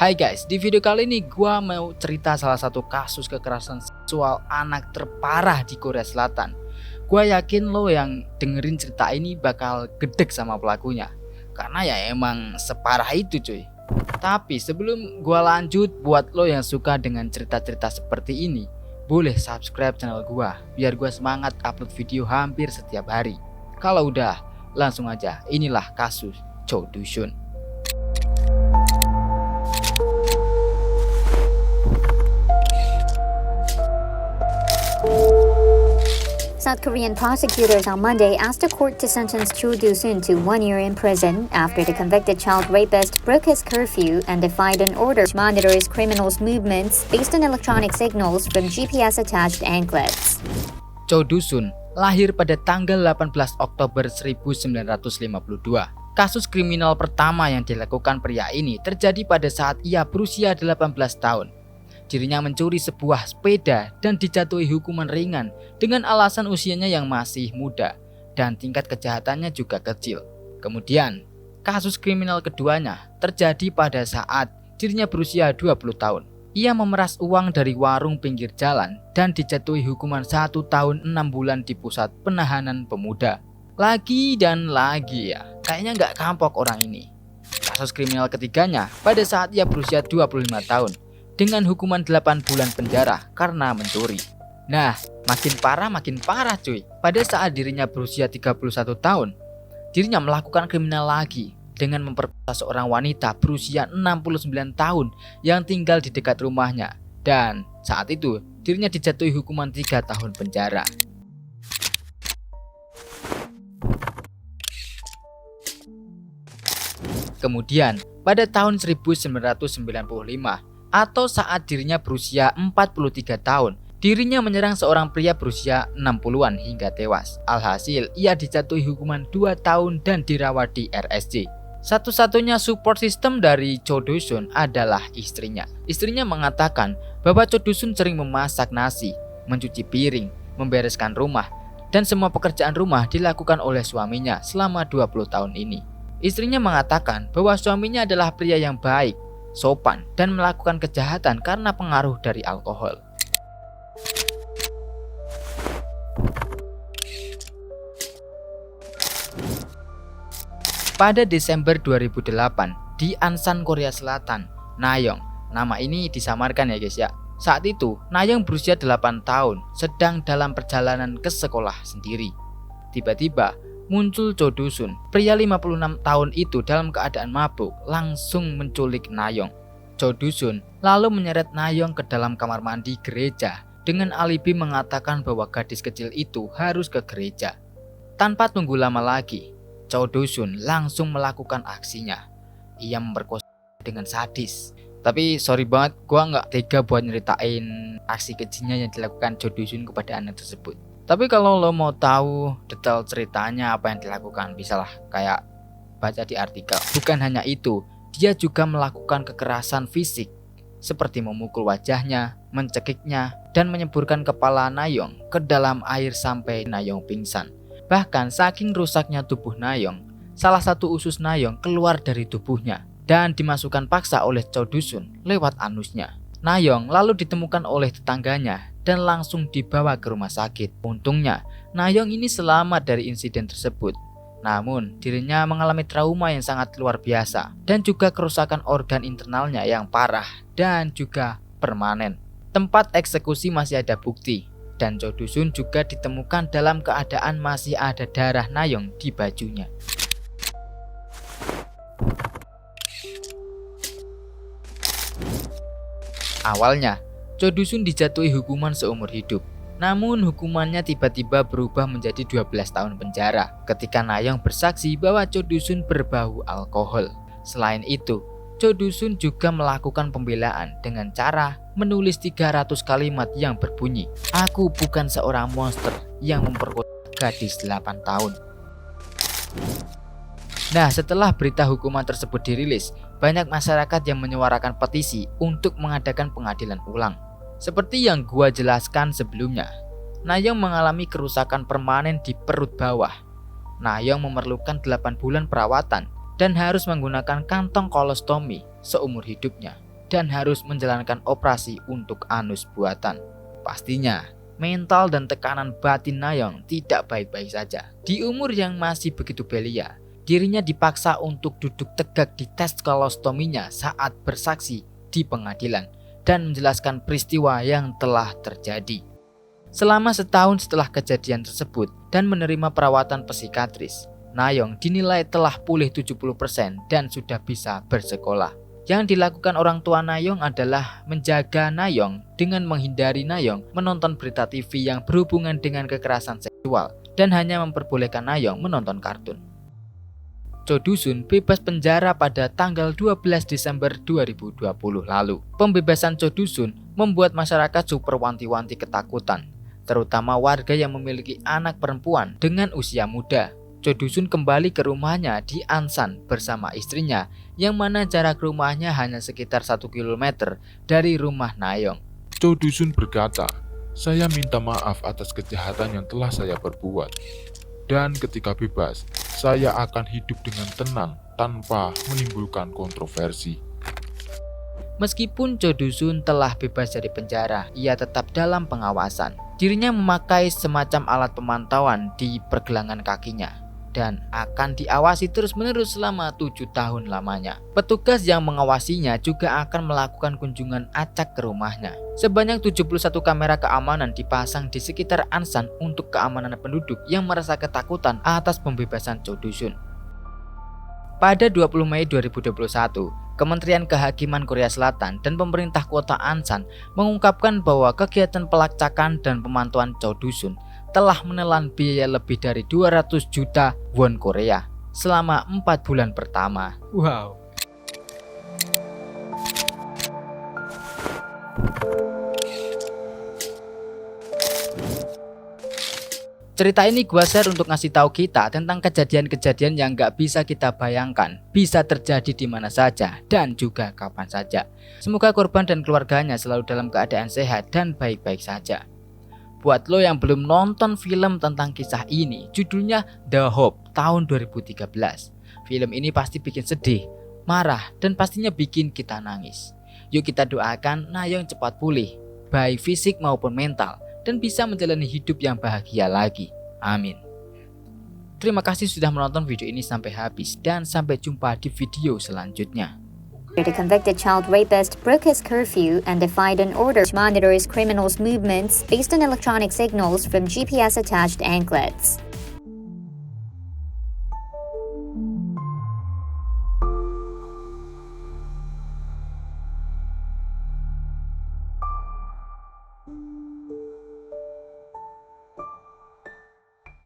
Hai guys, di video kali ini gua mau cerita salah satu kasus kekerasan seksual anak terparah di Korea Selatan. Gua yakin lo yang dengerin cerita ini bakal gedek sama pelakunya, karena ya emang separah itu cuy. Tapi sebelum gua lanjut, buat lo yang suka dengan cerita-cerita seperti ini, boleh subscribe channel gua biar gua semangat upload video hampir setiap hari. Kalau udah, langsung aja, inilah kasus Cho Do-sun. South Korean prosecutors on Monday asked the court to sentence Cho Do-sun to 1 year in prison after the convicted child rapist broke his curfew and defied an order to monitor his criminals' movements based on electronic signals from GPS-attached anklets. Cho Do-sun lahir pada tanggal 18 Oktober 1952. Kasus kriminal pertama yang dilakukan pria ini terjadi pada saat ia berusia 18 tahun. Dirinya mencuri sebuah sepeda dan dijatuhi hukuman ringan dengan alasan usianya yang masih muda dan tingkat kejahatannya juga kecil. Kemudian, kasus kriminal keduanya terjadi pada saat dirinya berusia 20 tahun. Ia memeras uang dari warung pinggir jalan dan dijatuhi hukuman 1 tahun 6 bulan di pusat penahanan pemuda. Lagi dan lagi ya, kayaknya nggak kapok orang ini. Kasus kriminal ketiganya pada saat ia berusia 25 tahun. Dengan hukuman 8 bulan penjara karena mencuri. Nah, makin parah cuy. Pada saat dirinya berusia 31 tahun, dirinya melakukan kriminal lagi dengan memperkosa seorang wanita berusia 69 tahun yang tinggal di dekat rumahnya. Dan saat itu, dirinya dijatuhi hukuman 3 tahun penjara. Kemudian, pada tahun 1995, atau saat dirinya berusia 43 tahun, dirinya menyerang seorang pria berusia 60-an hingga tewas. Alhasil, ia dijatuhi hukuman 2 tahun dan dirawat di RSJ. Satu-satunya support system dari Cho Do-sun adalah istrinya. Istrinya mengatakan bahwa Cho Do-sun sering memasak nasi, mencuci piring, membereskan rumah, dan semua pekerjaan rumah dilakukan oleh suaminya selama 20 tahun ini. Istrinya mengatakan bahwa suaminya adalah pria yang baik, sopan, dan melakukan kejahatan karena pengaruh dari alkohol. Pada Desember 2008 di Ansan, Korea Selatan, Nayeong, nama ini disamarkan ya guys ya. Saat itu Nayeong berusia 8 tahun, sedang dalam perjalanan ke sekolah sendiri. Tiba-tiba muncul Cho Do-sun. Pria 56 tahun itu dalam keadaan mabuk langsung menculik Nayeong. Cho Do-sun lalu menyeret Nayeong ke dalam kamar mandi gereja dengan alibi mengatakan bahwa gadis kecil itu harus ke gereja. Tanpa tunggu lama lagi, Cho Do-sun langsung melakukan aksinya. Ia memperkosa dengan sadis. Tapi sorry banget, gua nggak tega buat nyeritain aksi kejinya yang dilakukan Cho Do-sun kepada anak tersebut. Tapi kalau lo mau tahu detail ceritanya apa yang dilakukan, bisalah kayak baca di artikel. Bukan hanya itu, dia juga melakukan kekerasan fisik seperti memukul wajahnya, mencekiknya, dan menyeburkan kepala Nayeong ke dalam air sampai Nayeong pingsan. Bahkan saking rusaknya tubuh Nayeong, salah satu usus Nayeong keluar dari tubuhnya dan dimasukkan paksa oleh Cho Do-sun lewat anusnya. Nayeong lalu ditemukan oleh tetangganya dan langsung dibawa ke rumah sakit. Untungnya, Nayeong ini selamat dari insiden tersebut. Namun, dirinya mengalami trauma yang sangat luar biasa dan juga kerusakan organ internalnya yang parah dan juga permanen. Tempat eksekusi masih ada bukti dan Cho Do-sun juga ditemukan dalam keadaan masih ada darah Nayeong di bajunya. Awalnya, Cho Do-sun dijatuhi hukuman seumur hidup. Namun hukumannya tiba-tiba berubah menjadi 12 tahun penjara ketika Nayeong bersaksi bahwa Cho Do-sun berbau alkohol. Selain itu, Cho Do-sun juga melakukan pembelaan dengan cara menulis 300 kalimat yang berbunyi, "Aku bukan seorang monster yang memperkosa gadis 8 tahun." Nah, setelah berita hukuman tersebut dirilis, banyak masyarakat yang menyuarakan petisi untuk mengadakan pengadilan ulang. Seperti yang gua jelaskan sebelumnya, Nayeong mengalami kerusakan permanen di perut bawah. Nayeong memerlukan 8 bulan perawatan dan harus menggunakan kantong kolostomi seumur hidupnya. dan harus menjalankan operasi untuk anus buatan. Pastinya, mental dan tekanan batin Nayong tidak baik-baik saja. Di umur yang masih begitu belia, dirinya dipaksa untuk duduk tegak di tes kolostominya saat bersaksi di pengadilan dan menjelaskan peristiwa yang telah terjadi. Selama setahun setelah kejadian tersebut dan menerima perawatan psikiatris, Nayong dinilai telah pulih 70% dan sudah bisa bersekolah. Yang dilakukan orang tua Nayong adalah menjaga Nayong dengan menghindari Nayong menonton berita TV yang berhubungan dengan kekerasan seksual dan hanya memperbolehkan Nayong menonton kartun. Cho Doo-sun bebas penjara pada tanggal 12 Desember 2020 lalu. Pembebasan Cho Doo-sun membuat masyarakat super wanti-wanti ketakutan, terutama warga yang memiliki anak perempuan dengan usia muda. Cho Doo-sun kembali ke rumahnya di Ansan bersama istrinya, yang mana jarak rumahnya hanya sekitar 1 km dari rumah Nayong. Cho Doo-sun berkata, "Saya minta maaf atas kejahatan yang telah saya perbuat. Dan ketika bebas, saya akan hidup dengan tenang tanpa menimbulkan kontroversi." Meskipun Cho Doo-sun telah bebas dari penjara, ia tetap dalam pengawasan. Dirinya memakai semacam alat pemantauan di pergelangan kakinya dan akan diawasi terus-menerus selama 7 tahun lamanya. Petugas yang mengawasinya juga akan melakukan kunjungan acak ke rumahnya. Sebanyak 71 kamera keamanan dipasang di sekitar Ansan untuk keamanan penduduk yang merasa ketakutan atas pembebasan Cho Doo-sun. Pada 20 Mei 2021, Kementerian Kehakiman Korea Selatan dan pemerintah kota Ansan mengungkapkan bahwa kegiatan pelacakan dan pemantauan Cho Doo-sun telah menelan biaya lebih dari 200 juta won Korea selama 4 bulan pertama. Wow. Cerita ini gua share untuk ngasih tahu kita tentang kejadian-kejadian yang gak bisa kita bayangkan, bisa terjadi di mana saja dan juga kapan saja. Semoga korban dan keluarganya selalu dalam keadaan sehat dan baik-baik saja. Buat lo yang belum nonton film tentang kisah ini, judulnya The Hope tahun 2013. Film ini pasti bikin sedih, marah, dan pastinya bikin kita nangis. Yuk kita doakan Nayong cepat pulih, baik fisik maupun mental, dan bisa menjalani hidup yang bahagia lagi. Amin. Terima kasih sudah menonton video ini sampai habis, dan sampai jumpa di video selanjutnya. The convicted child rapist broke his curfew and defied an order to monitor his criminals' movements based on electronic signals from GPS-attached anklets.